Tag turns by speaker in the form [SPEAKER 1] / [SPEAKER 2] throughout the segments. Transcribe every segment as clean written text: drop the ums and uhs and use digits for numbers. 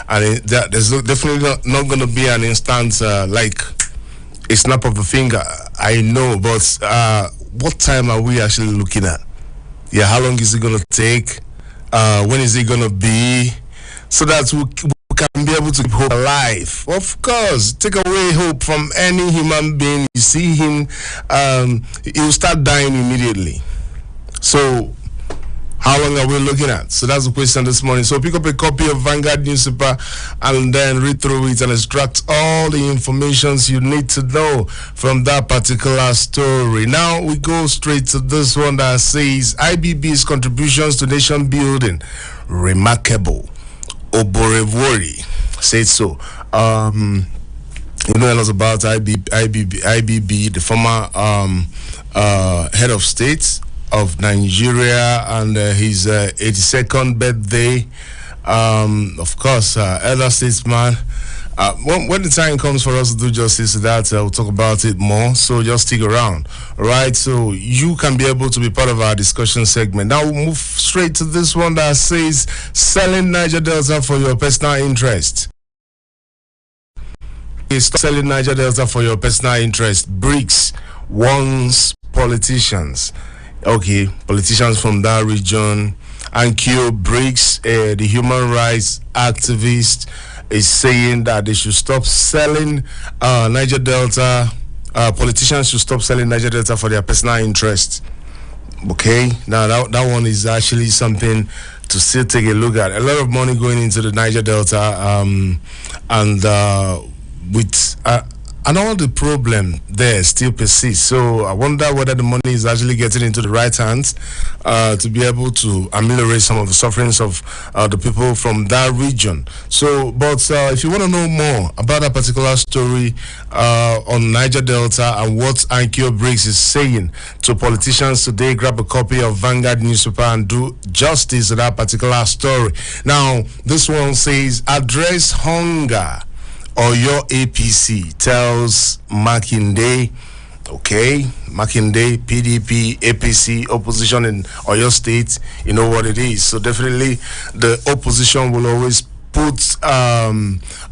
[SPEAKER 1] and there's definitely not going to be an instance like a snap of the finger. I know, but what time are we actually looking at? Yeah, how long is it going to take? When is it going to be? So that we can be able to keep hope alive. Of course, take away hope from any human being. You see him, he will start dying immediately. So, how long are we looking at? So that's the question this morning. So pick up a copy of Vanguard newspaper and then read through it and extract all the information you need to know from that particular story. Now we go straight to this one that says IBB's contributions to nation building remarkable. Oborevori said so. You know a lot about IBB, the former head of state of Nigeria, and his 82nd birthday. Of course, elder statesman. When the time comes for us to do justice to that, we'll talk about it more. So just stick around. All right, so you can be able to be part of our discussion segment. Now we'll move straight to this one that says selling Niger Delta for your personal interest. Selling Niger Delta for your personal interest. BRICS warns politicians. Okay, politicians from that region. And BRICS, the human rights activist, is saying that they should stop selling Niger Delta. Politicians should stop selling Niger Delta for their personal interests. Okay, now that one is actually something to still take a look at. A lot of money going into the Niger Delta, and all the problem there still persists. So I wonder whether the money is actually getting into the right hands to be able to ameliorate some of the sufferings of the people from that region. So, but if you want to know more about that particular story on Niger Delta and what BRICS is saying to politicians today, grab a copy of Vanguard newspaper and do justice to that particular story. Now, this one says, address hunger. Oyo APC tells Makinde, okay, Makinde, PDP, APC, opposition in Oyo State, you know what it is. So definitely the opposition will always put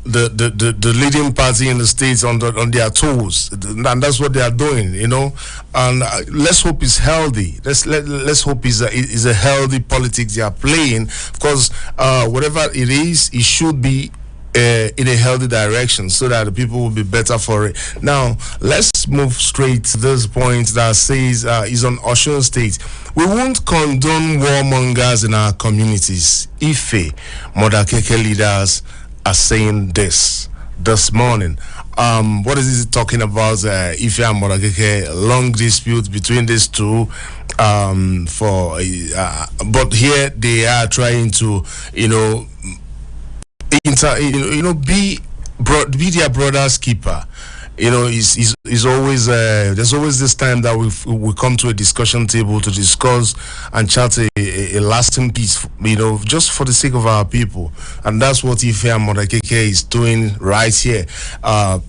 [SPEAKER 1] the leading party in the states on their toes, and that's what they are doing, you know. And let's hope it's healthy. Let's hope it's a healthy politics they are playing. Of course, whatever it is, it should be in a healthy direction so that the people will be better for it. Now, let's move straight to this point that says is on Osun State. We won't condone warmongers in our communities. Ife, Modakeke leaders are saying this morning. What is it talking about? Ife and Modakeke, long dispute between these two. But here they are trying to, be their brother's keeper. Is always there's always this time that we come to a discussion table to discuss and chart a lasting peace, just for the sake of our people, and that's what Ife and Modakeke is doing right here.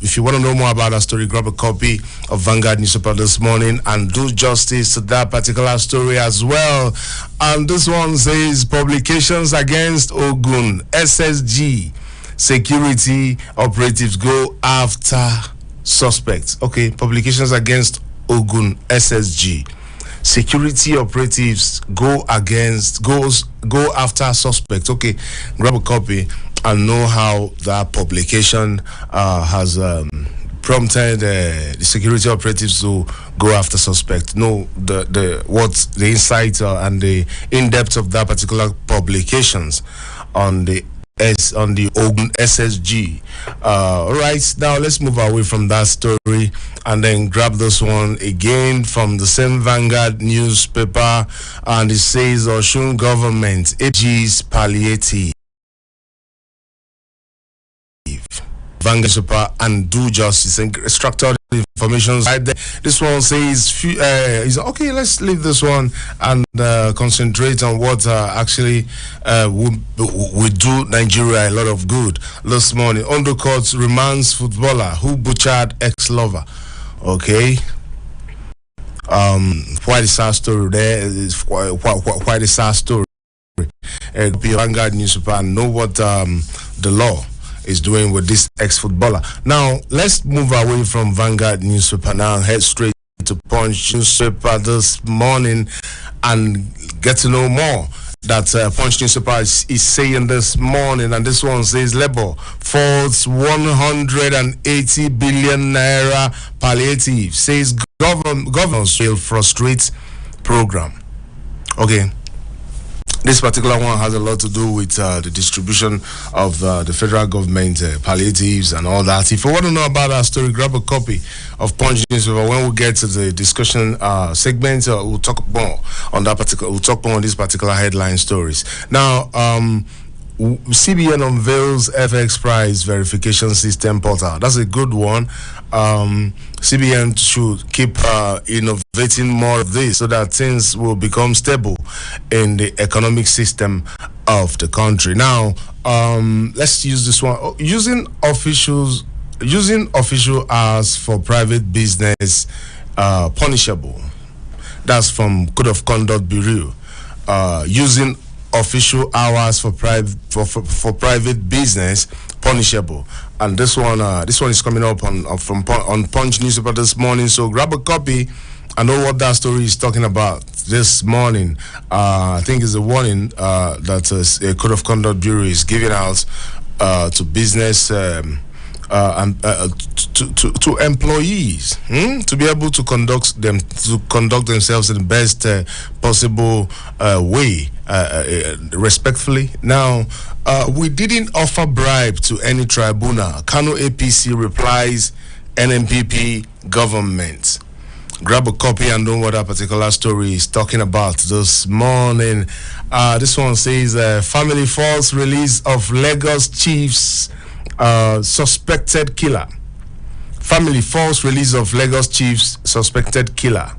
[SPEAKER 1] If you want to know more about that story, grab a copy of Vanguard newspaper this morning and do justice to that particular story as well. And this one says publications against Ogun SSG security operatives go after suspects. Okay, publications against Ogun SSG security operatives go after suspects. Okay, grab a copy and know how that publication has prompted the security operatives to go after suspects. Know the insight and the in-depth of that particular publications on the Ogun SSG. All right, now let's move away from that story and then grab this one again from the same Vanguard newspaper, and it says Osun government AG's palliative. Vanguard newspaper and do justice and structured information right there. This one says okay, let's leave this one and concentrate on what actually would do Nigeria a lot of good. This morning, Undercourt remands footballer who butchered ex-lover. Okay, quite a sad story there. It's quite a sad story. Vanguard newspaper and know what the law is doing with this ex-footballer. Now, let's move away from Vanguard newspaper now and head straight to Punch newspaper this morning and get to know more that Punch newspaper is saying this morning. And this one says Labour falls 180 billion naira palliative, says governors will frustrate program. Okay. This particular one has a lot to do with the distribution of the federal government palliatives and all that. If you want to know about our story, grab a copy of Punch newspaper. When we get to the discussion segment, we'll talk more on that particular. We'll talk more on these particular headline stories. Now, CBN unveils FX price verification system portal. That's a good one. CBN should keep innovating more of this so that things will become stable in the economic system of the country. Now, let's use this one. Using official hours for private business punishable. That's from Code of Conduct Bureau. Using official hours for private business punishable, and this one is coming up on Punch newspaper this morning. So grab a copy and know what that story is talking about this morning. I think it's a warning that a Code of Conduct Bureau is giving out to business and to employees to be able to conduct themselves in the best possible way, respectfully. Now, we didn't offer bribe to any tribunal. Kano APC replies NMPP government. Grab a copy and know what that particular story is talking about this morning. This one says family false release of Lagos chief's suspected killer. Family false release of Lagos chief's suspected killer.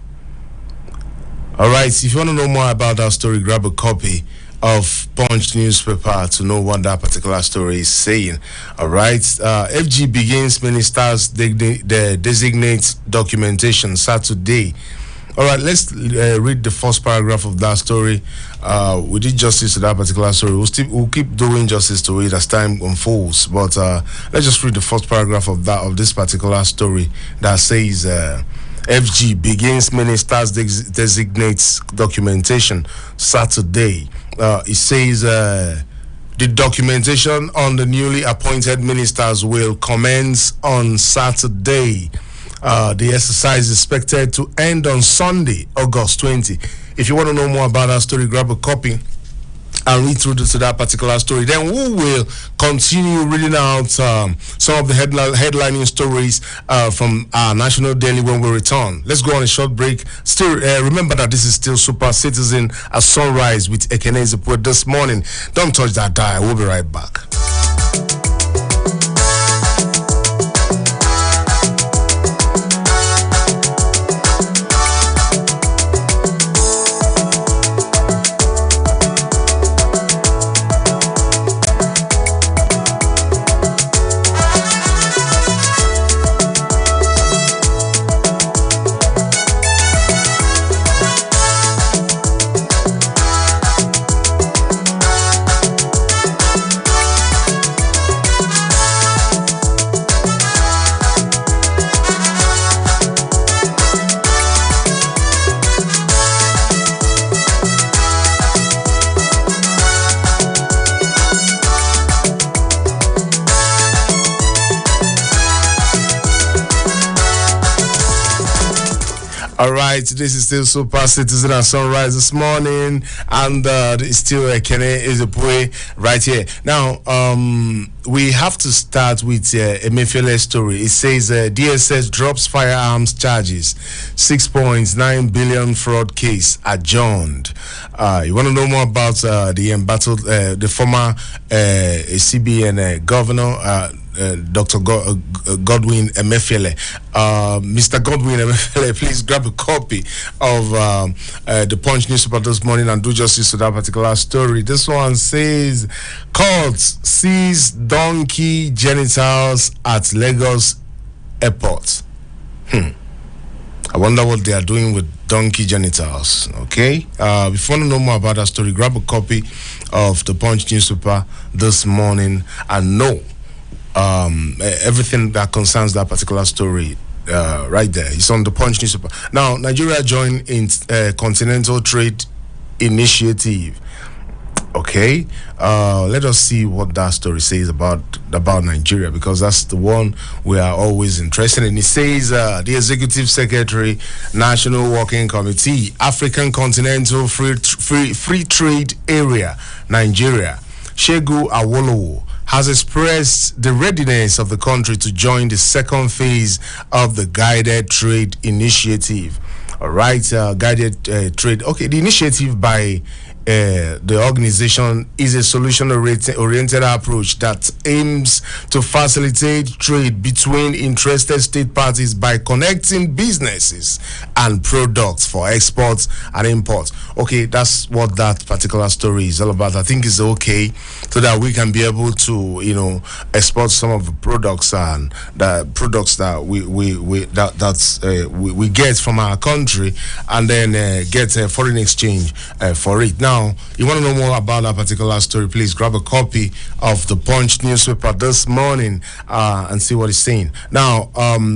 [SPEAKER 1] All right, if you want to know more about that story, grab a copy of Punch newspaper to know what that particular story is saying. All right, FG begins ministers designate documentation Saturday. All right, let's read the first paragraph of that story. We did justice to that particular story. We'll keep doing justice to it as time unfolds. But let's just read the first paragraph of this particular story that says FG begins ministers designates documentation Saturday. It says the documentation on the newly appointed ministers will commence on Saturday. The exercise is expected to end on Sunday, August 20. If you want to know more about that story, grab a copy and read through to that particular story. Then we will continue reading out some of the headlining stories from our national daily when we return. Let's go on a short break. Still, remember that this is still Super Citizen at Sunrise with EKENE EZEPUE this morning. Don't touch that dial. We'll be right back. All right, this is still Super Citizen at Sunrise this morning, and it's still EKENE EZEPUE right here. Now, we have to start with Emefiele's story. It says DSS drops firearms charges, 6.9 billion fraud case adjourned. You want to know more about the embattled, the former CBN governor, Dr. Godwin Emefiele. Mr. Godwin Emefiele, please grab a copy of the Punch newspaper this morning and do justice to that particular story. This one says, courts seize donkey genitals at Lagos airport. I wonder what they are doing with donkey genitals. Okay, if you want to know more about that story, grab a copy of the Punch newspaper this morning and know everything that concerns that particular story. Right there, it's on the Punch newspaper. Now, Nigeria joined in Continental Trade Initiative. Okay, let us see what that story says about Nigeria, because that's the one we are always interested in. It says the Executive Secretary, National Working Committee, African Continental Free Trade Area, Nigeria, Shegu Awolowo, has expressed the readiness of the country to join the second phase of the Guided Trade Initiative. All right, guided trade. Okay, the initiative by the organization is a solution-oriented approach that aims to facilitate trade between interested state parties by connecting businesses and products for exports and imports. Okay, that's what that particular story is all about. I think it's okay so that we can be able to, export some of the products and the products that we get from our country, and then get foreign exchange for it. Now, you want to know more about that particular story, please grab a copy of the Punch newspaper this morning and see what it's saying. Now,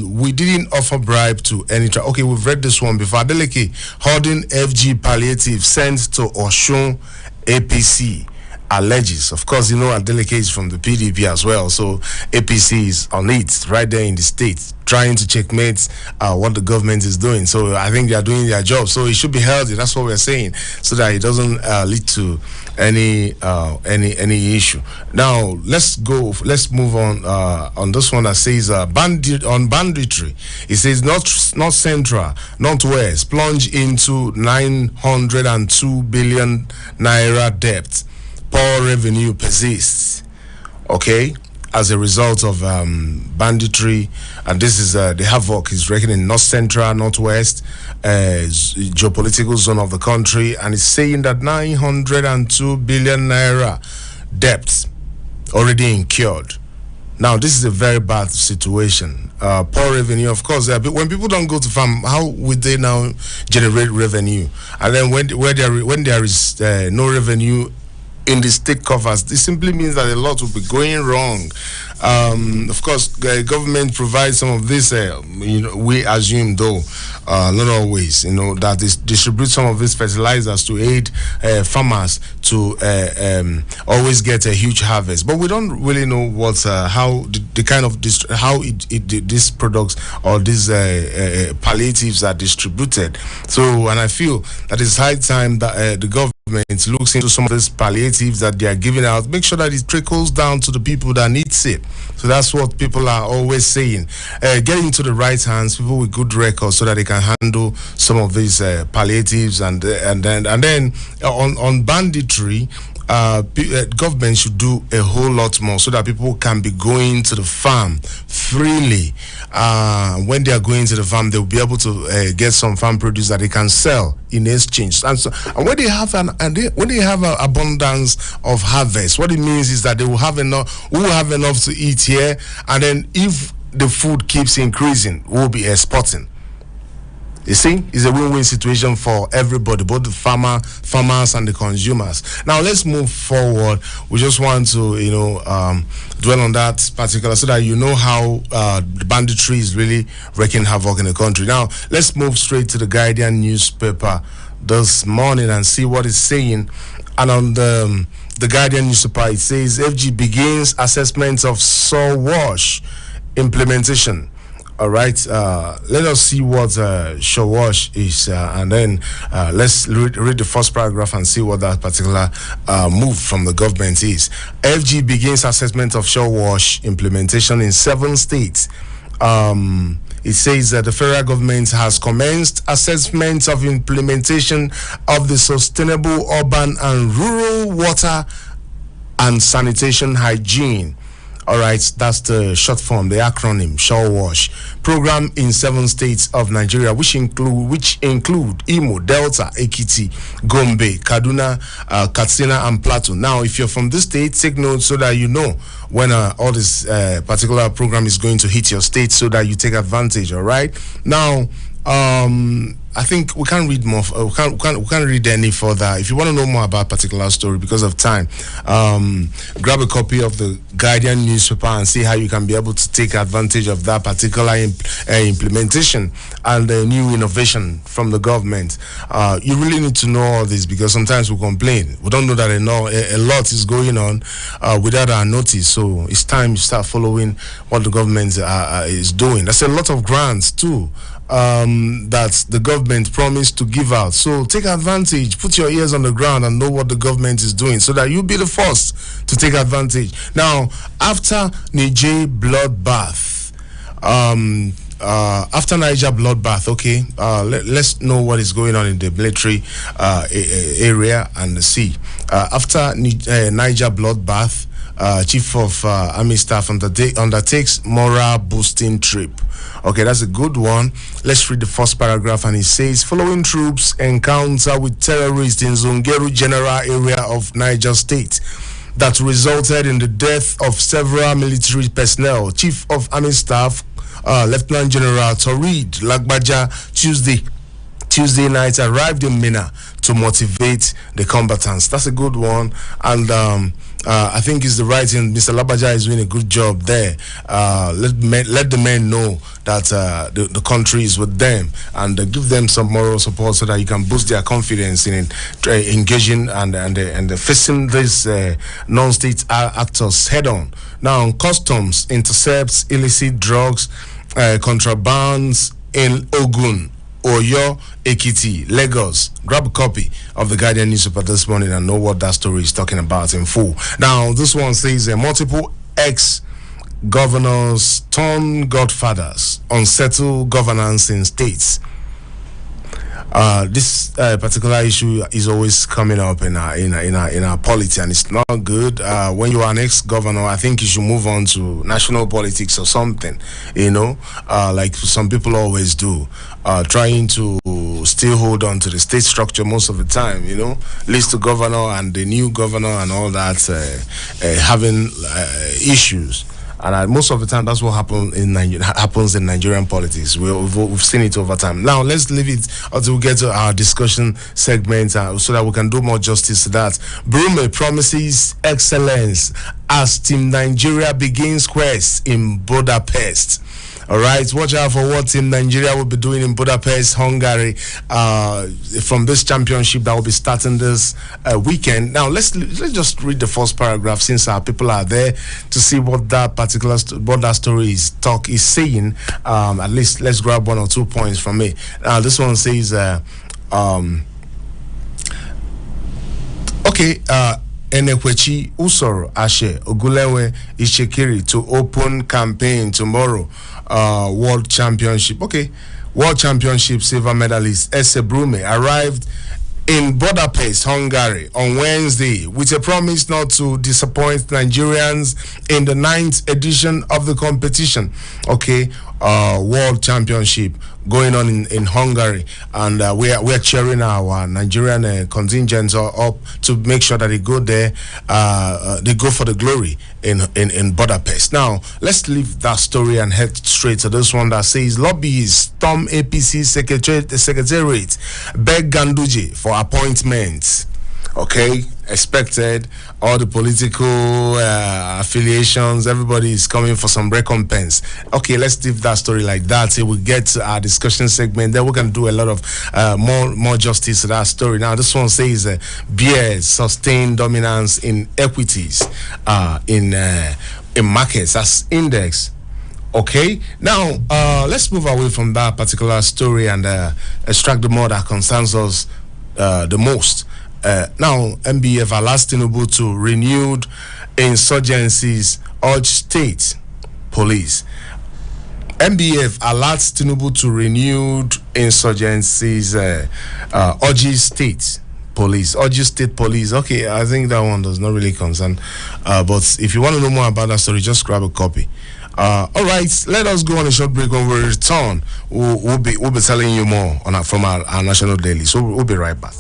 [SPEAKER 1] we didn't offer bribe to any okay, we've read this one before. Adeleke hoarding FG palliative sent to Osun APC alleges. Of course, Adeleke is from the PDP as well, so APC is on it right there in the state, trying to checkmate what the government is doing. So I think they are doing their job. So it should be healthy. That's what we're saying, so that it doesn't lead to any issue. Now let's move on this one that says banditry. It says North Central, Northwest plunge into 902 billion naira debt. Poor revenue persists. Okay, as a result of banditry, and this is the havoc is reckoning in North Central, Northwest geopolitical zone of the country, and it's saying that 902 billion naira debt already incurred. Now, this is a very bad situation. Poor revenue, of course. When people don't go to farm, how would they now generate revenue? And then when there is no revenue in the state coffers, this simply means that a lot will be going wrong. Of course, government provides some of this. We assume, though, not always. That is distribute some of these fertilizers to aid farmers to always get a huge harvest. But we don't really know what how the kind of these products or these palliatives are distributed. So, and I feel that it's high time that the government looks into some of these palliatives that they are giving out, make sure that it trickles down to the people that needs it. So that's what people are always saying. Get into the right hands, people with good records, so that they can handle some of these palliatives, and then on banditry. Government should do a whole lot more so that people can be going to the farm freely. When they are going to the farm, they will be able to get some farm produce that they can sell in exchange. And when they have an abundance of harvest, what it means is that they will have enough. We will have enough to eat here, and then if the food keeps increasing, we'll be exporting. You see, it's a win-win situation for everybody, both the farmers and the consumers. Now, let's move forward. We just want to, dwell on that particular, so that you know how the banditry is really wreaking havoc in the country. Now, let's move straight to the Guardian newspaper this morning and see what it's saying. And on the Guardian newspaper, it says FG begins assessment of soil wash implementation. All right, let us see what show wash is, and then let's read the first paragraph and see what that particular move from the government is. FG begins assessment of show wash implementation in 7 states. It says that the federal government has commenced assessment of implementation of the Sustainable Urban and Rural Water and Sanitation Hygiene. All right, that's the short form, the acronym, Shore Wash program in 7 states of Nigeria, which include Imo, Delta, Ekiti, Gombe, Kaduna, Katsina, and Plateau. Now, if you're from this state, take note so that you know when all this particular program is going to hit your state, so that you take advantage. All right. Now, I think we can't read more. We can't read any further. If you want to know more about a particular story, because of time, grab a copy of the Guardian newspaper and see how you can be able to take advantage of that particular implementation and the new innovation from the government. You really need to know all this, because sometimes we complain. We don't know that a lot is going on without our notice. So it's time to start following what the government is doing. There's a lot of grants too that the government promised to give out. So take advantage, put your ears on the ground and know what the government is doing, so that you'll be the first to take advantage. Now, after Niger bloodbath, okay, let's know what is going on in the military area and the sea. After Niger bloodbath, Chief of Army Staff undertakes moral boosting trip. Okay, that's a good one. Let's read the first paragraph, and it says, following troops encounter with terrorists in Zungeru General area of Niger State that resulted in the death of several military personnel, Chief of Army Staff Lieutenant General Torid Lagbaja Tuesday night arrived in Mina to motivate the combatants. That's a good one, and I think it's the right thing. Mr. Lagbaja is doing a good job there. Let the men know that the country is with them, and give them some moral support, so that you can boost their confidence in engaging and facing these non-state actors head on. Now, customs intercepts illicit drugs, contrabands in Ogun, Oyo, Ekiti, Lagos. Grab a copy of the Guardian newspaper this morning and know what that story is talking about in full. Now, this one says multiple ex-governors turn godfathers, unsettle governance in states. This particular issue is always coming up in our politics, and it's not good. When you are an ex-governor, I think you should move on to national politics or something, like some people always do, trying to still hold on to the state structure most of the time, list the governor and the new governor and all that, having issues. And most of the time, that's what happens in Nigerian politics. We've seen it over time. Now, let's leave it until we get to our discussion segment, so that we can do more justice to that. Brume promises excellence as Team Nigeria begins quest in Budapest. All right, watch out for what Team Nigeria will be doing in Budapest, Hungary, from this championship that will be starting this weekend. Now, let's just read the first paragraph, since our people are there, to see what that particular what that story is saying. At least let's grab one or 2 points from it. This one says, Enekwechi Usoro Ashe Ogulewe Ishekiri to open campaign tomorrow. World Championship. Okay, World Championship silver medalist Ese Brume arrived in Budapest, Hungary on Wednesday with a promise not to disappoint Nigerians in the 9th edition of the competition. Okay, World Championship going on in Hungary, and we're cheering our Nigerian contingents up to make sure that they go there. They go for the glory in Budapest. Now, let's leave that story and head straight to this one that says lobbyists storm APC secretariat, beg Ganduje for appointments. Okay, expected. All the political affiliations, everybody is coming for some recompense. Okay, let's leave that story like that till we get to our discussion segment. Then we can do a lot of more justice to that story. Now, this one says bears sustain dominance in equities in markets. That's index. Okay, now let's move away from that particular story and extract the more that concerns us the most. Now, MBF allows Tinubu to renewed insurgencies, urge state police. MBF alerts Tinubu to renewed insurgencies, urges state police. Urges state police. Okay, I think that one does not really concern. But if you want to know more about that story, just grab a copy. All right, let us go on a short break. When we return, we'll be telling you more from our national daily. So we'll be right back.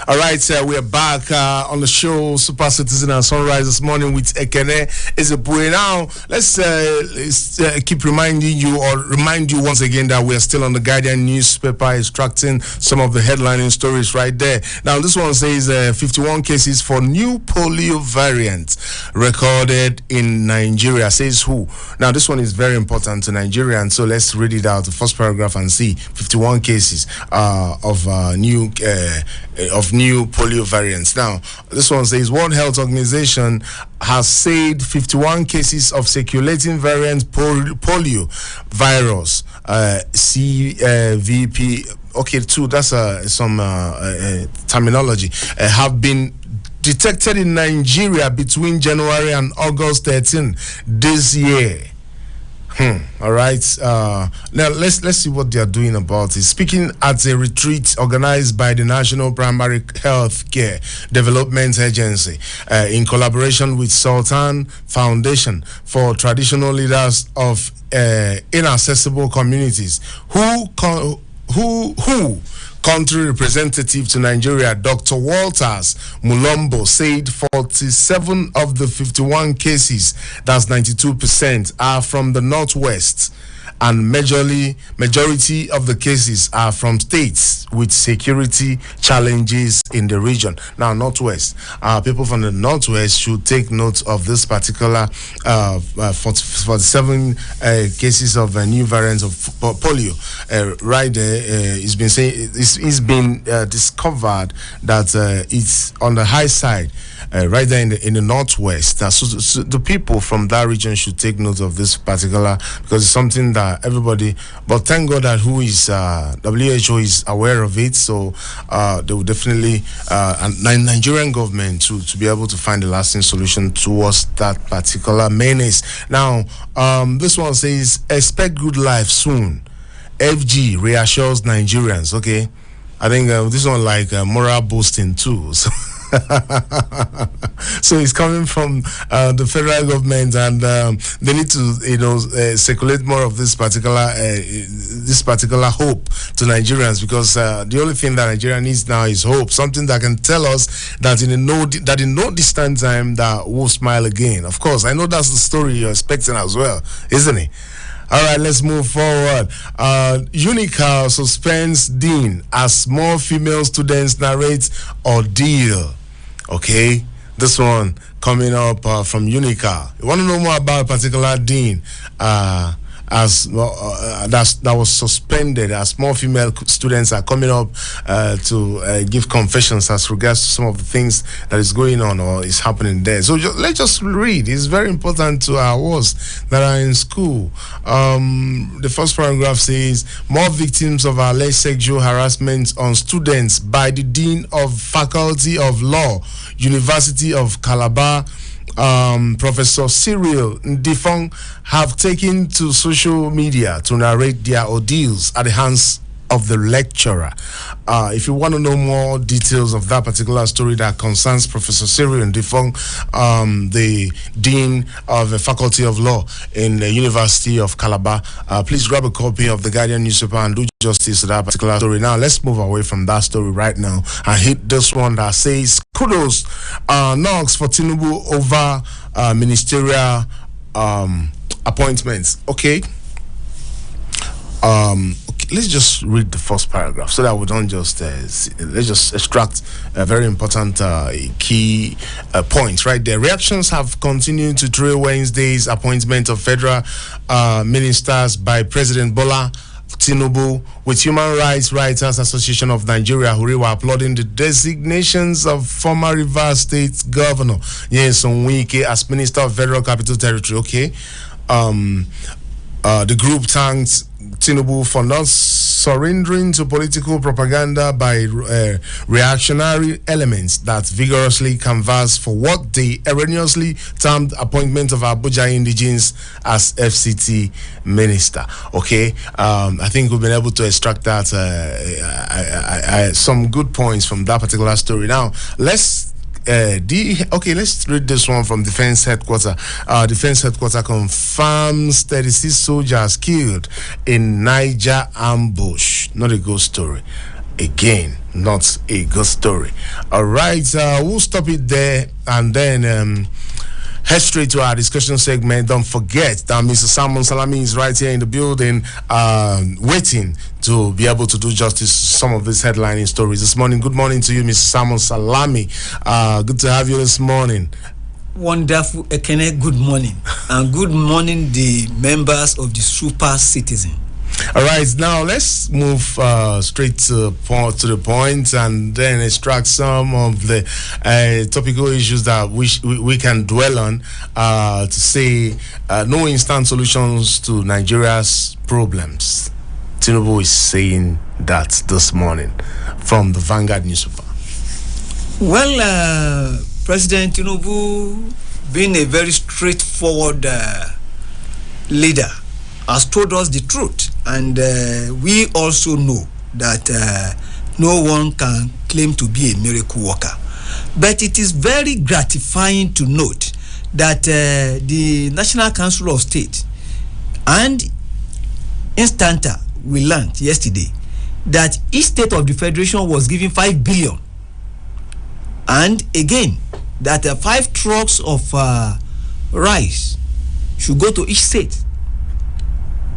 [SPEAKER 1] All right, we are back on the show, Super Citizen and Sunrise this morning with EKENE, EZEPUE. Now, let's keep reminding you or remind you once again that we are still on the Guardian newspaper extracting some of the headlining stories right there. Now, this one says 51 cases for new polio variant recorded in Nigeria. Says who? Now, this one is very important to Nigerians, so let's read it out, the first paragraph, and see 51 cases of new polio variants. Now, this one says World Health Organization has said 51 cases of circulating variant polio virus, CVP. Okay, too. That's some terminology. Have been detected in Nigeria between January and August 13 this year. All right. Now let's see what they are doing about it. Speaking at a retreat organized by the National Primary Health Care Development Agency in collaboration with Sultan Foundation for Traditional Leaders of Inaccessible Communities, who country representative to Nigeria, Dr. Walters Mulombo, said 47 of the 51 cases, that's 92%, are from the Northwest, and majority of the cases are from states with security challenges in the region. Now, Northwest, people from the Northwest should take note of this particular 47 cases of new variants of polio. Right there, it's been saying it's been discovered that it's on the high side. Right there in the Northwest. So the people from that region should take note of this particular, because it's something that everybody, but thank God that WHO is aware of it, so they will definitely and Nigerian government to be able to find a lasting solution towards that particular menace. Now, this one says expect good life soon. FG reassures Nigerians. Okay, I think this one like moral boosting too. So so it's coming from the federal government, and they need to circulate more of this particular hope to Nigerians, because the only thing that Nigeria needs now is hope, something that can tell us that in no distant time that we'll smile again. Of course, I know that's the story you're expecting as well, isn't it? All right, let's move forward. Unical suspends dean as more female students narrate ordeal. Okay, this one coming up from Unical. You want to know more about a particular dean that was suspended, as more female students are coming up to give confessions as regards to some of the things that is going on or is happening there. So let's just read. It's very important to ours that are in school. The first paragraph says more victims of alleged sexual harassment on students by the Dean of Faculty of Law, University of Calabar, Professor Cyril Ndifong, have taken to social media to narrate their ordeals at the hands of the lecturer. If you want to know more details of that particular story that concerns Professor Cyril Ndifong, the Dean of the Faculty of Law in the University of Calabar, please grab a copy of the Guardian newspaper and do justice to that particular story. Now, let's move away from that story right now and hit this one that says kudos knocks for Tinubu over ministerial appointments. Okay. Let's just read the first paragraph so that we don't just let's just extract a very important key points right there. Reactions have continued to trail Wednesday's appointment of federal ministers by President Bola Tinubu, with Human Rights Writers Association of Nigeria who were applauding the designations of former Rivers State Governor Nyesom Wike as Minister of Federal Capital Territory. Okay, the group thanked Tinubu for not surrendering to political propaganda by reactionary elements that vigorously canvass for what they erroneously termed appointment of Abuja indigenes as FCT minister. Okay, I think we've been able to extract that some good points from that particular story. Now, let's read this one from Defense Headquarters. Defense Headquarters confirms 36 soldiers killed in Niger ambush. Not a ghost story. again. Not a good story. All right, we'll stop it there and then head straight to our discussion segment. Don't forget that Mr. Salmon Salami is right here in the building, waiting to be able to do justice to some of these headlining stories this morning. Good morning to you, Mr. Salmon Salami. Good to have you this morning.
[SPEAKER 2] Wonderful, EKENE, good morning. And good morning, the members of the Super Citizen.
[SPEAKER 1] All right, now let's move straight to the point and then extract some of the topical issues that we can dwell on to say no instant solutions to Nigeria's problems. Tinubu is saying that this morning from the Vanguard newspaper.
[SPEAKER 2] Well, President Tinubu, being a very straightforward leader, has told us the truth, and we also know that no one can claim to be a miracle worker. But it is very gratifying to note that the National Council of State and Instanta, we learned yesterday that each state of the Federation was given 5 billion. And again, that 5 trucks of rice should go to each state.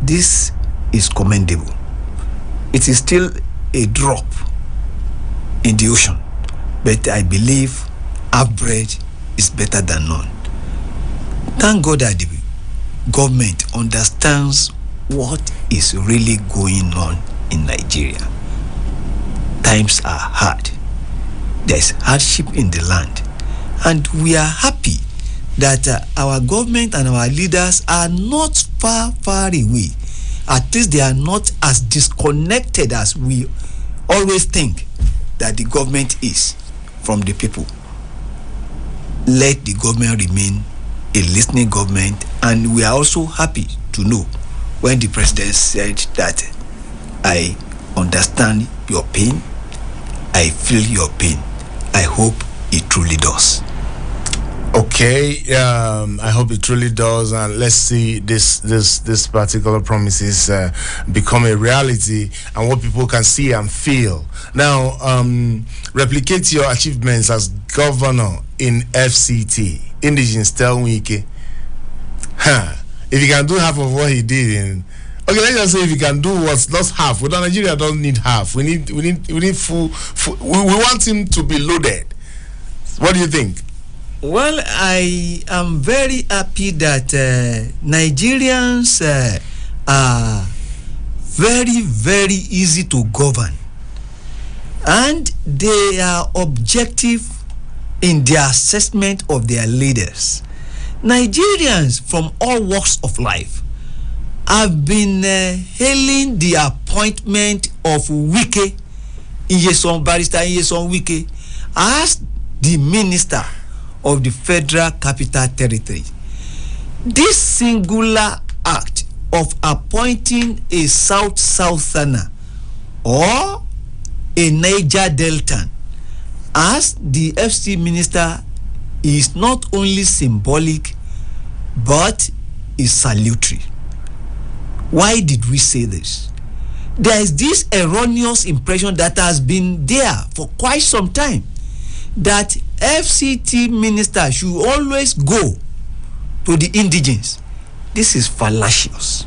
[SPEAKER 2] This is commendable. It is still a drop in the ocean, but I believe average is better than none. Thank God that the government understands what is really going on in Nigeria. Times are hard. There is hardship in the land, and we are happy that our government and our leaders are not far away. At least they are not as disconnected as we always think that the government is from the people. Let the government remain a listening government, and we are also happy to know when the president said that I understand your pain, I feel your pain. I hope it truly does.
[SPEAKER 1] Okay, I hope it truly does, and let's see this particular promises become a reality and what people can see and feel. Now, replicate your achievements as governor in FCT. Indigens tell Wike. If you can do half of what he did okay, let's just say if you can do what's not half. Without Nigeria don't need half. We need full. We want him to be loaded. What do you think?
[SPEAKER 2] Well, I am very happy that Nigerians are very easy to govern, and they are objective in their assessment of their leaders. Nigerians from all walks of life have been hailing the appointment of Wike, Barrister Nyesom Wike, as the minister of the Federal Capital Territory. This singular act of appointing a Southerner or a Niger Deltan as the FC minister is not only symbolic but is salutary. Why did we say this? There is this erroneous impression that has been there for quite some time that FCT minister should always go to the indigens. This is fallacious.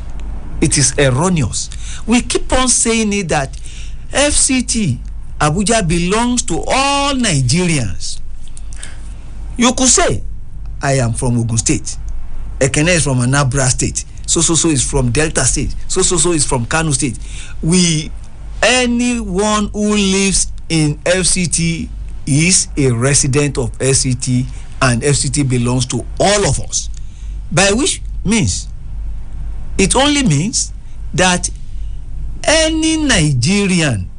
[SPEAKER 2] It is erroneous. We keep on saying it that FCT Abuja belongs to all Nigerians. You could say, I am from Ogun State. EKENE is from Anambra State. So is from Delta State. So is from Kano State. Anyone who lives in FCT is a resident of FCT, and FCT belongs to all of us. By which means, it only means that any Nigerian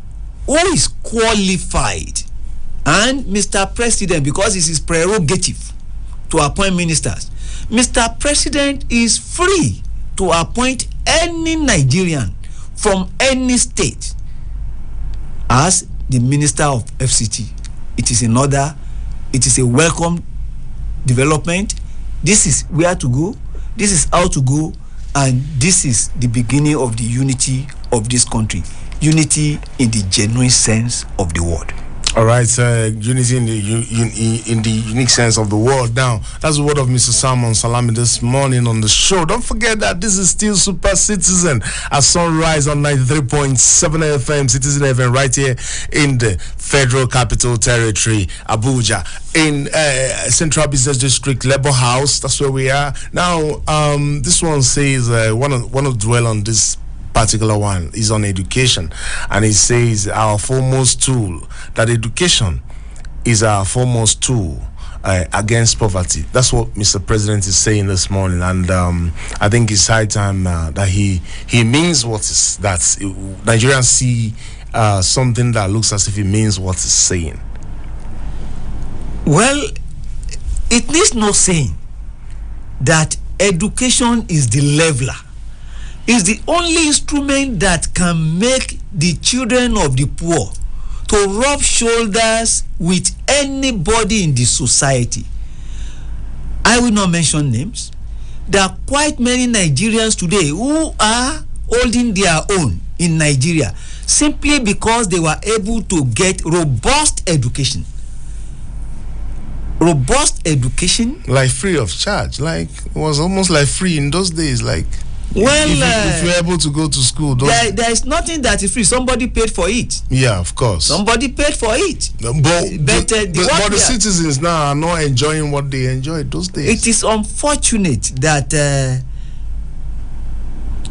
[SPEAKER 2] who is qualified, and Mr. President, because it's his prerogative to appoint ministers, Mr. President is free to appoint any Nigerian from any state as the minister of FCT. It is it is a welcome development. This is where to go, this is how to go, and this is the beginning of the unity of this country. unity in the genuine sense of the word.
[SPEAKER 1] All right, unity in the in the unique sense of the word. Now, that's the word of Mr. Salmon Salami this morning on the show. Don't forget that this is still Super Citizen at Sunrise on 93.7 FM, Citizen FM, right here in the Federal Capital Territory, Abuja, in Central Business District, Labour House. That's where we are now. This one says, want to dwell on this particular one is on education, and it says our foremost tool, that education is our foremost tool against poverty. That's what Mr. President is saying this morning, and I think it's high time that he means what is that. Nigerians see something that looks as if he means what he's saying.
[SPEAKER 2] Well, it needs no saying that education is the leveler, is the only instrument that can make the children of the poor to rub shoulders with anybody in the society. I will not mention names. There are quite many Nigerians today who are holding their own in Nigeria simply because they were able to get robust education. Robust education,
[SPEAKER 1] like free of charge, like it was almost like free in those days. Like,
[SPEAKER 2] well,
[SPEAKER 1] if you're able to go to school,
[SPEAKER 2] there is nothing that is free. Somebody paid for it.
[SPEAKER 1] Yeah, of course.
[SPEAKER 2] Somebody paid for it.
[SPEAKER 1] But the citizens now are not enjoying what they enjoyed those days.
[SPEAKER 2] It is unfortunate that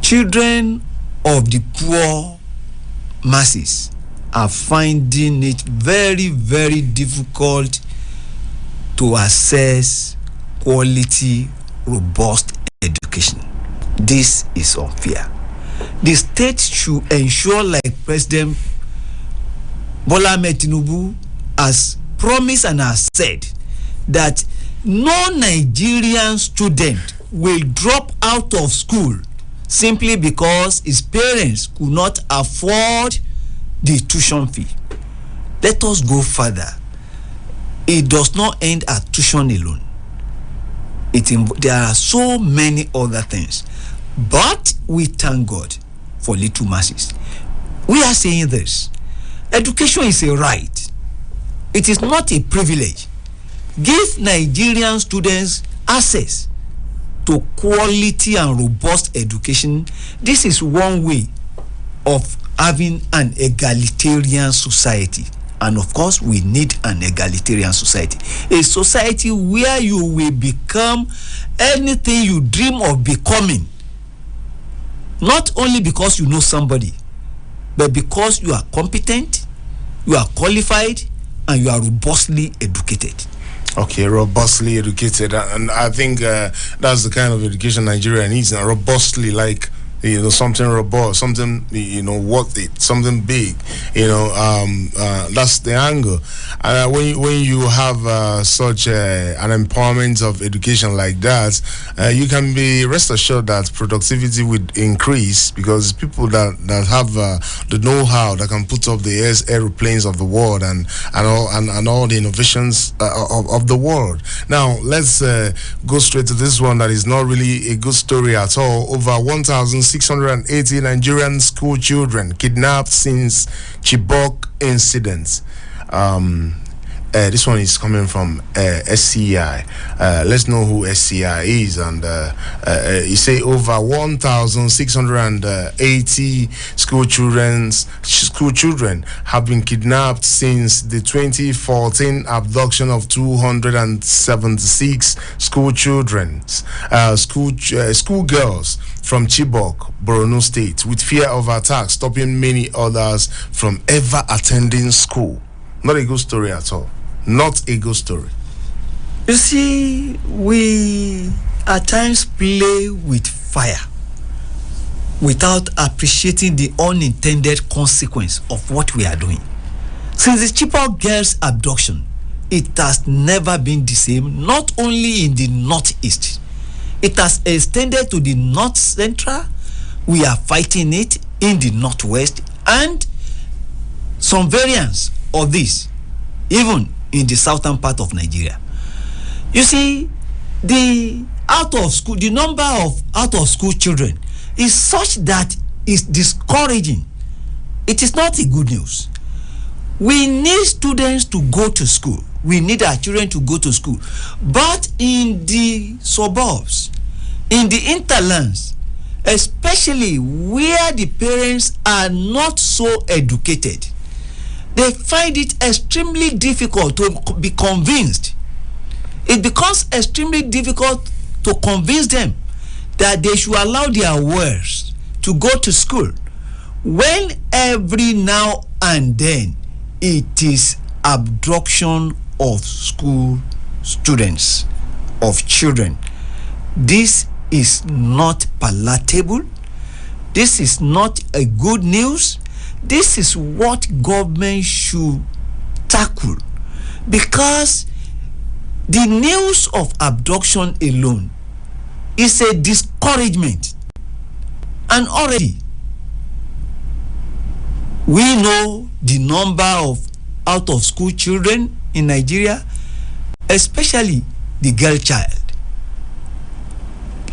[SPEAKER 2] children of the poor masses are finding it very, very difficult to access quality, robust education. This is unfair. The state should ensure, like President Bola Ahmed Tinubu has promised and has said, that no Nigerian student will drop out of school simply because his parents could not afford the tuition fee. Let us go further. It does not end at tuition alone. There are so many other things. But we thank God for little masses. We are saying this. Education is a right. It is not a privilege. Give Nigerian students access to quality and robust education. This is one way of having an egalitarian society. And of course, we need an egalitarian society. A society where you will become anything you dream of becoming. Not only because you know somebody, but because you are competent, you are qualified, and you are robustly educated.
[SPEAKER 1] Okay, robustly educated. And I think that's the kind of education Nigeria needs now. Robustly, like, you know, something robust, something, you know, worth it, something big, you know. That's the angle. When you have such an empowerment of education like that, you can be rest assured that productivity would increase, because people that have the know-how that can put up the aeroplanes of the world and all the innovations of the world. Now let's go straight to this one that is not really a good story at all. Over 1,680 Nigerian school children kidnapped since Chibok incident. This one is coming from SCI. Let's know who SCI is. And you say over 1,680 school children have been kidnapped since the 2014 abduction of 276 school girls from Chibok, Borno State, with fear of attack, stopping many others from ever attending school. Not a good story at all. Not a good story.
[SPEAKER 2] You see, we at times play with fire without appreciating the unintended consequence of what we are doing. Since the Chibok girls' abduction, it has never been the same, not only in the northeast. It has extended to the north central. We are fighting it in the northwest, and some variants of this, even in the southern part of Nigeria. You see, the number of out of school children is such that it's discouraging it is not a good news. We need students to go to school. We need our children to go to school. But in the suburbs, in the hinterlands, especially where the parents are not so educated, they find it extremely difficult to be convinced. It becomes extremely difficult to convince them that they should allow their words to go to school, when every now and then it is abduction of school students, of children. This is not palatable. This is not a good news. This is what government should tackle, because the news of abduction alone is a discouragement. And already we know the number of out of school children in Nigeria, especially the girl child.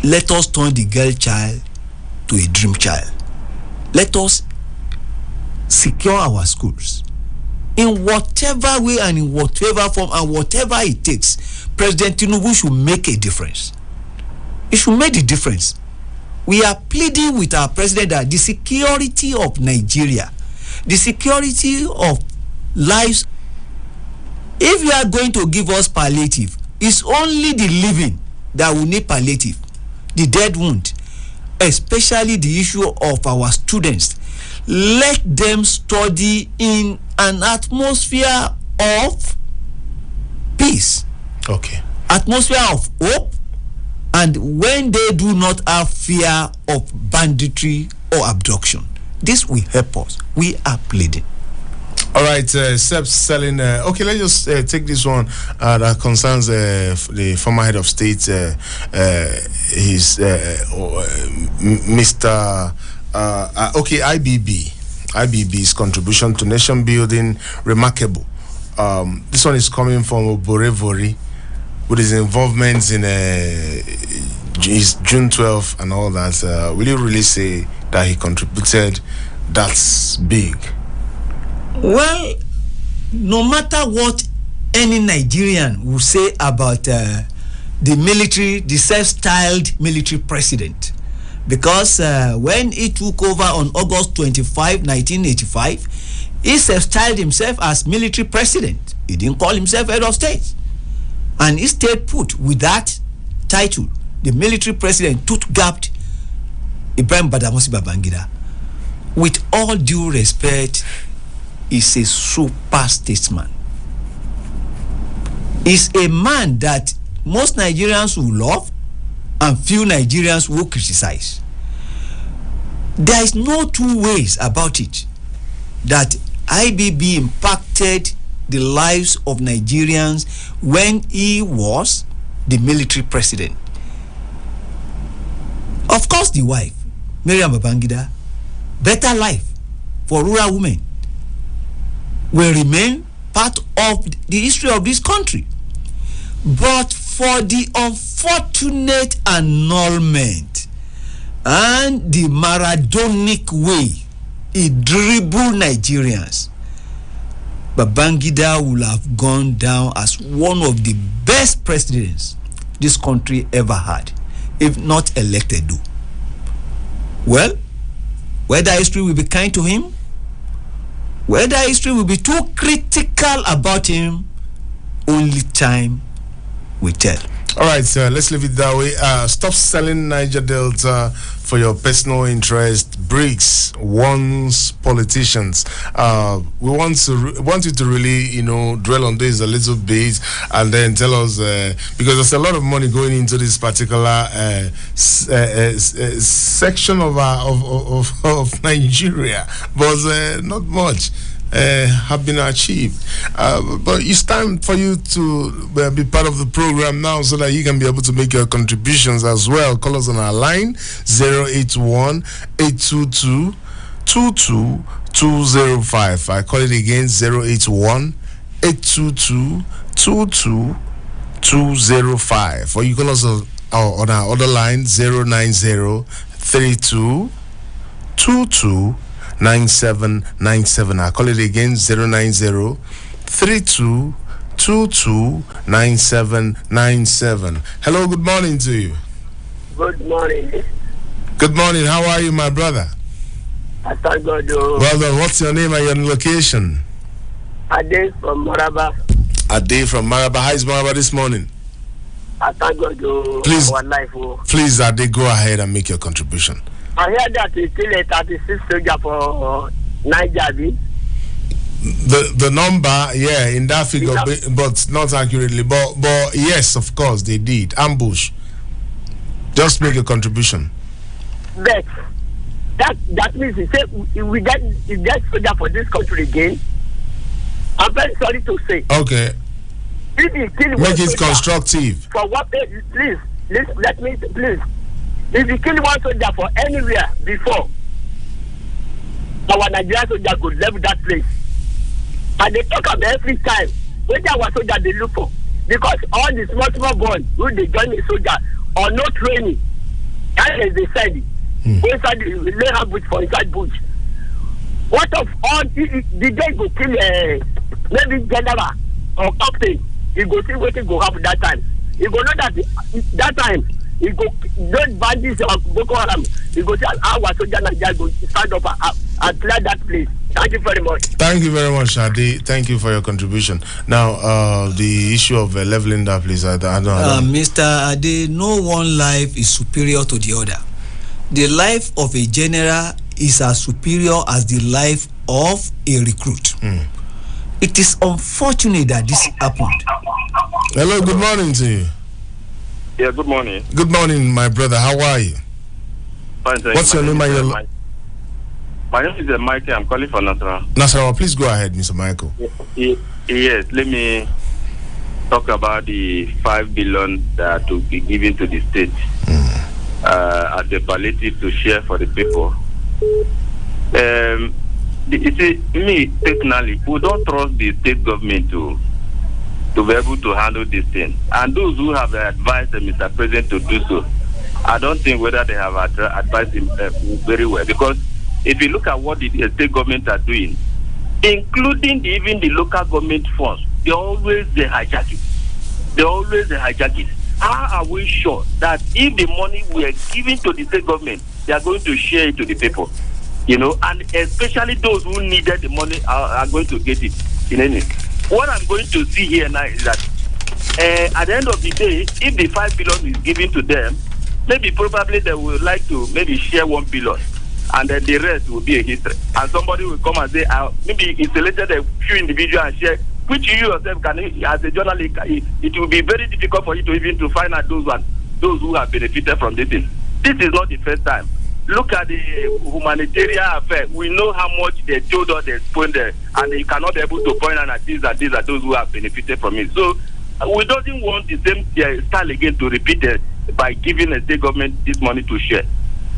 [SPEAKER 2] Let us turn the girl child to a dream child. Let us secure our schools in whatever way and in whatever form and whatever it takes. President Tinubu should make a difference. It should make the difference. We are pleading with our president that the security of Nigeria, the security of lives, if you are going to give us palliative, it's only the living that will need palliative. The dead won't. Especially the issue of our students. Let them study in an atmosphere of peace.
[SPEAKER 1] Okay.
[SPEAKER 2] Atmosphere of hope. And when they do not have fear of banditry or abduction, this will help us. We are pleading.
[SPEAKER 1] All right, Seb selling. Okay, let's just take this one that concerns the former head of state, Mr. IBB's contribution to nation building, remarkable. This one is coming from Oborevori, with his involvement in his June 12th and all that. Will you really say that he contributed? That's big.
[SPEAKER 2] Well, no matter what any Nigerian will say about the military, the self-styled military president, because when he took over on August 25, 1985, he self-styled himself as military president. He didn't call himself head of state. And he stayed put with that title. The military president gapped Ibrahim Badamasi Babangida. With all due respect, is a super statesman. Is a man that most Nigerians will love and few Nigerians will criticize. There is no two ways about it that IBB impacted the lives of Nigerians when he was the military president. Of course, the wife, Miriam Babangida, better life for rural women, will remain part of the history of this country. But for the unfortunate annulment and the Maradonic way he dribbled Nigerians, Babangida will have gone down as one of the best presidents this country ever had, if not elected. Well, whether history will be kind to him, whether history will be too critical about him, only time will tell.
[SPEAKER 1] All right, let's leave it that way. Stop selling Niger Delta for your personal interest. BRICS warns politicians. We want you to really, dwell on this a little bit and then tell us, because there's a lot of money going into this particular section of Nigeria, but not much have been achieved. But it's time for you to be part of the program now so that you can be able to make your contributions as well. Call us on our line 081-822-22205. I call it again 081-822-22205. Or you call us on our other line 090-3222 9797. I'll call it again, 090 32 229797. Hello, good morning to you.
[SPEAKER 3] Good morning.
[SPEAKER 1] Good morning. How are you, my brother?
[SPEAKER 3] I thank God.
[SPEAKER 1] Well done. What's your name and your location?
[SPEAKER 3] Ade from Maraba.
[SPEAKER 1] Ade from Maraba. How is Maraba this morning?
[SPEAKER 3] I thank God.
[SPEAKER 1] Please,
[SPEAKER 3] our life.
[SPEAKER 1] Please, Ade, go ahead and make your contribution.
[SPEAKER 3] I heard that it's still a 36 soldier for Nigeria.
[SPEAKER 1] The number, yeah, in that figure, but not accurately. But yes, of course, they did. Ambush. Just make a contribution.
[SPEAKER 3] But that means we say we get soldier for this country again. I'm very sorry to say.
[SPEAKER 1] Okay.
[SPEAKER 3] If you kill
[SPEAKER 1] make it constructive.
[SPEAKER 3] For what? Please, let me please. If you kill one soldier for anywhere before, our Nigerian soldier could level that place. And they talk about every time whether our soldier they look for, because all the small boys who they join the soldier or no training, that is they said inside the lay bush for inside bush. What of all the day go kill maybe general or captain? You go see what go happen that time. You go know that time you go those bandits or Boko Haram. You go see our soldier Nigeria go stand up and clear that place. Thank you very much.
[SPEAKER 1] Thank you very much, Ade. Thank you for your contribution. Now, the issue of leveling that place, I don't know.
[SPEAKER 2] Mr. Ade, no one life is superior to the other. The life of a general is as superior as the life of a recruit. It is unfortunate that this happened.
[SPEAKER 1] Hello, good morning to you.
[SPEAKER 4] Yeah, good morning.
[SPEAKER 1] Good morning, my brother. How are you?
[SPEAKER 4] Fine, thank
[SPEAKER 1] What's your name?
[SPEAKER 4] My name is Michael. I'm calling for Nasarawa.
[SPEAKER 1] Nasarawa, please go ahead, Mr. Michael.
[SPEAKER 4] Yes, let me talk about the 5 billion that will be given to the state as a palliative to share for the people. You see, me personally, we don't trust the state government to be able to handle this thing. And those who have advised Mr. President to do so, I don't think whether they have advised him very well. Because if you look at what the state government are doing, including even the local government funds, they always hijack it. How are we sure that if the money we are giving to the state government, they are going to share it to the people? You know, and especially those who needed the money are going to get it. In any, what I'm going to see here now is that at the end of the day, if the 5 billion is given to them, probably they would like to maybe share 1 billion, and then the rest will be a history. And somebody will come and say, maybe he selected a few individuals and share, which you yourself can, as a journalist, it will be very difficult for you to even to find out those who have benefited from this thing. This is not the first time. Look at the humanitarian affair. We know how much they told us they spent there, and you cannot be able to point out that these are those who have benefited from it. So we don't want the same style again to repeat it by giving the state government this money to share.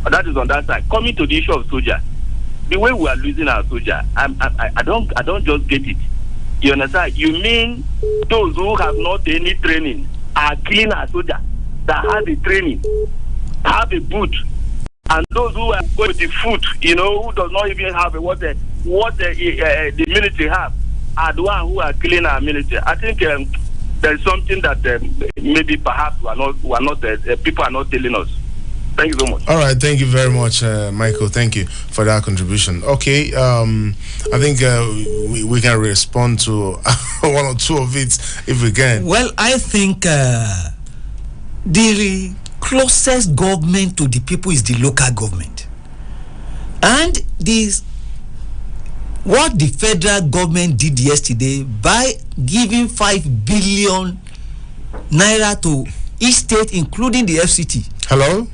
[SPEAKER 4] But that is on that side. Coming to the issue of soldier, the way we are losing our soldier, I don't just get it. You understand? You mean those who have not any training are killing our soldier that have the training, have a boot, and those who are going to the foot, you know, who does not even have what the military have, are the ones who are killing our military. I think there's something that maybe perhaps people are not telling us. Thank you so much.
[SPEAKER 1] All right, thank you very much, Michael. Thank you for that contribution. Okay, I think we can respond to one or two of it if we can.
[SPEAKER 2] Well, I think the closest government to the people is the local government, and what the federal government did yesterday by giving 5 billion naira to each state, including the FCT.
[SPEAKER 1] Hello.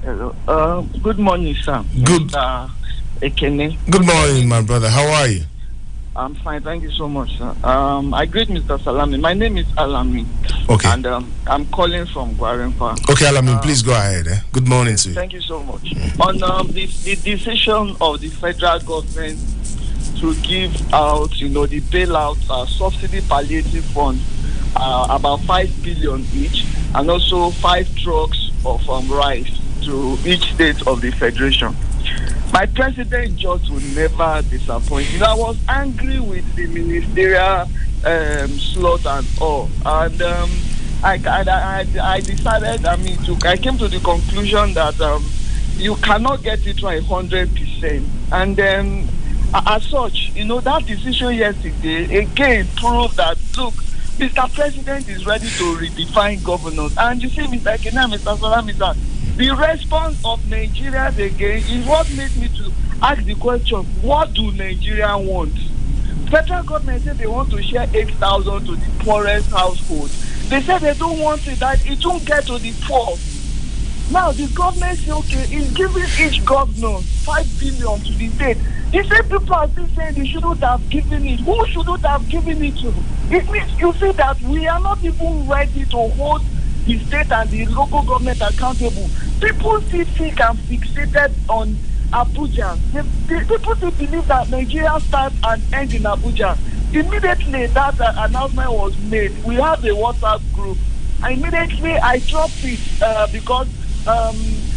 [SPEAKER 5] Hello. Good morning, sir.
[SPEAKER 1] Good.
[SPEAKER 5] EKENE.
[SPEAKER 1] Good morning, my brother. How are you?
[SPEAKER 5] I'm fine, thank you so much, sir. I greet Mr. Salami. My name is Salami.
[SPEAKER 1] Okay.
[SPEAKER 5] And I'm calling from Gwarinpa.
[SPEAKER 1] Okay, Salami, please go ahead. Good morning to you.
[SPEAKER 5] Thank you so much. On the decision of the federal government to give out, the bailout subsidy palliative fund, about 5 billion each, and also 5 trucks of rice to each state of the federation. My president just will never disappoint. I was angry with the ministerial slot and all, and I decided. I came to the conclusion that you cannot get it right 100%, and then as such, that decision yesterday again proved that look, Mr. President is ready to redefine governance, and you see, Mr. EKENE, Mr. Salami, the response of Nigerians again is what made me to ask the question: what do Nigerians want? Federal government said they want to share 8,000 to the poorest household. They said they don't want it, that it won't get to the poor. Now the government say, okay, it's giving each governor 5 billion to the state. The same people are still saying they shouldn't have given it. Who shouldn't have given it to? It means you see that we are not even ready to hold the state and the local government accountable. People still think I'm fixated on Abuja. People still believe that Nigeria starts and ends in Abuja. Immediately that announcement was made, we have a WhatsApp group. And immediately I dropped it because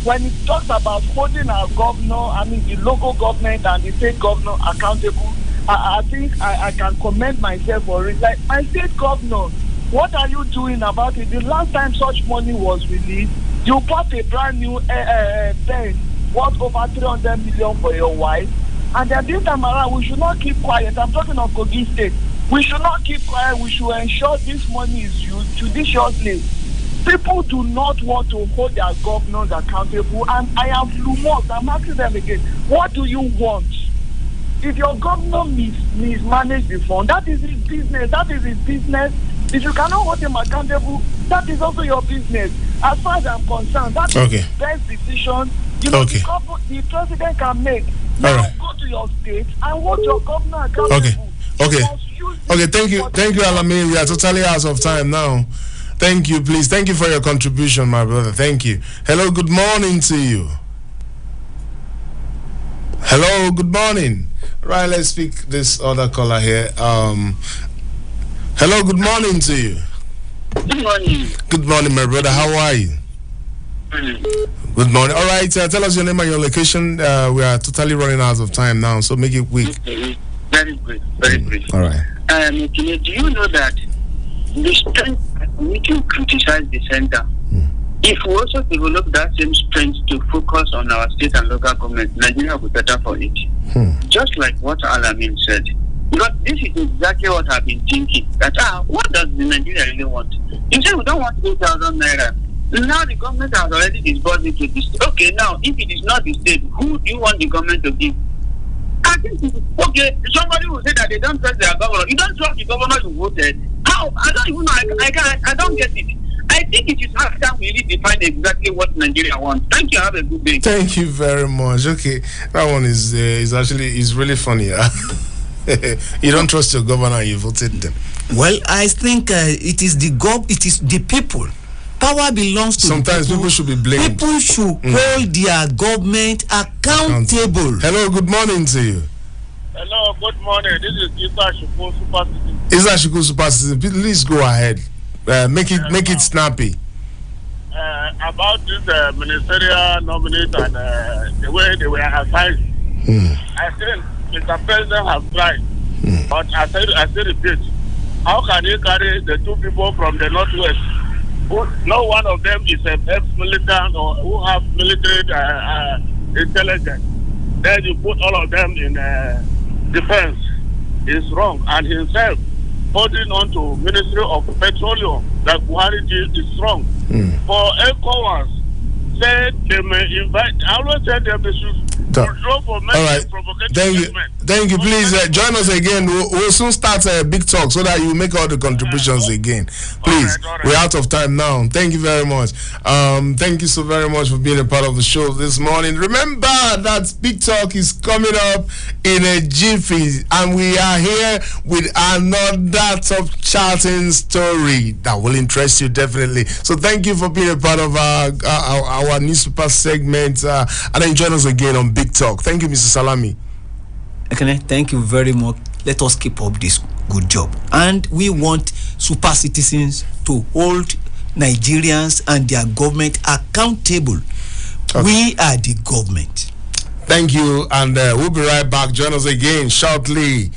[SPEAKER 5] when it talks about holding our governor, the local government and the state governor accountable, I think I can commend myself for it. Like, my state governor, what are you doing about it? The last time such money was released, you bought a brand new pen worth over 300 million for your wife. And then this time around, we should not keep quiet. I'm talking of Kogi State. We should not keep quiet. We should ensure this money is used judiciously. People do not want to hold their governors accountable, and I am flummoxed. I'm asking them again, what do you want? If your governor mismanaged the fund, that is his business. That is his business. If you cannot hold him accountable, that is also your business. As far as I'm concerned, that is the best decision the president can make. Now go to your state and hold your governor accountable.
[SPEAKER 1] Okay, thank you, Alami. We are totally out of time now. Thank you, please. Thank you for your contribution, my brother. Thank you. Hello, good morning to you. Hello, good morning. Right, let's speak this other caller here. Hello, good morning to you.
[SPEAKER 6] Good morning.
[SPEAKER 1] Good morning, my brother. How are you? Good morning. All right, tell us your name and your location. We are totally running out of time now, so make it quick.
[SPEAKER 6] Okay. Very good. Very good.
[SPEAKER 1] All right.
[SPEAKER 6] Do you know that the strength we can criticize the center? If we also develop that same strength to focus on our state and local government, Nigeria will be better for it. Just like what Alamin said. Because this is exactly what I've been thinking. That what does the Nigeria really want? You say we don't want 8,000 naira. Now the government has already disbursed it to the state. Okay, now if it is not the state, who do you want the government to give? I think somebody will say that they don't trust their governor. You don't trust the governor you voted. How? I don't even know. I don't get it. I think it is high time we really define exactly what Nigeria wants. Thank you. Have a good day.
[SPEAKER 1] Thank you very much. Okay, that one is really funny. You don't trust your governor, you voted them.
[SPEAKER 2] Well, I think it is the people. Power belongs to
[SPEAKER 1] sometimes people should be blamed.
[SPEAKER 2] People should hold their government accountable.
[SPEAKER 1] Hello, good morning to you.
[SPEAKER 7] Hello, good morning. This is Isa Shuku Super Citizen.
[SPEAKER 1] Isa Shuku Super Citizen. Please go ahead. Make it snappy.
[SPEAKER 7] About this ministerial nominate and the way they were assigned, I think Mr. President has tried. But I say repeat, how can he carry the two people from the Northwest? No one of them is an ex-militant or who have military intelligence. Then you put all of them in defense. It's wrong. And himself holding on to Ministry of Petroleum that Buhari did is wrong. For ECOWAS, said they may invite. I always said they should withdraw for provocative.
[SPEAKER 1] Thank you. Please join us again. We'll soon start a big talk so that you make all the contributions again. Please, all right. We're out of time now. Thank you very much. Thank you so very much for being a part of the show this morning. Remember that big talk is coming up in a jiffy, and we are here with another top charting story that will interest you definitely. So thank you for being a part of our newspaper segment, and then join us again on Big Talk. Thank you, Mr. Salami.
[SPEAKER 2] EKENE, thank you very much. Let us keep up this good job. And we want super citizens to hold Nigerians and their government accountable. We are the government.
[SPEAKER 1] Thank you, and we'll be right back. Join us again shortly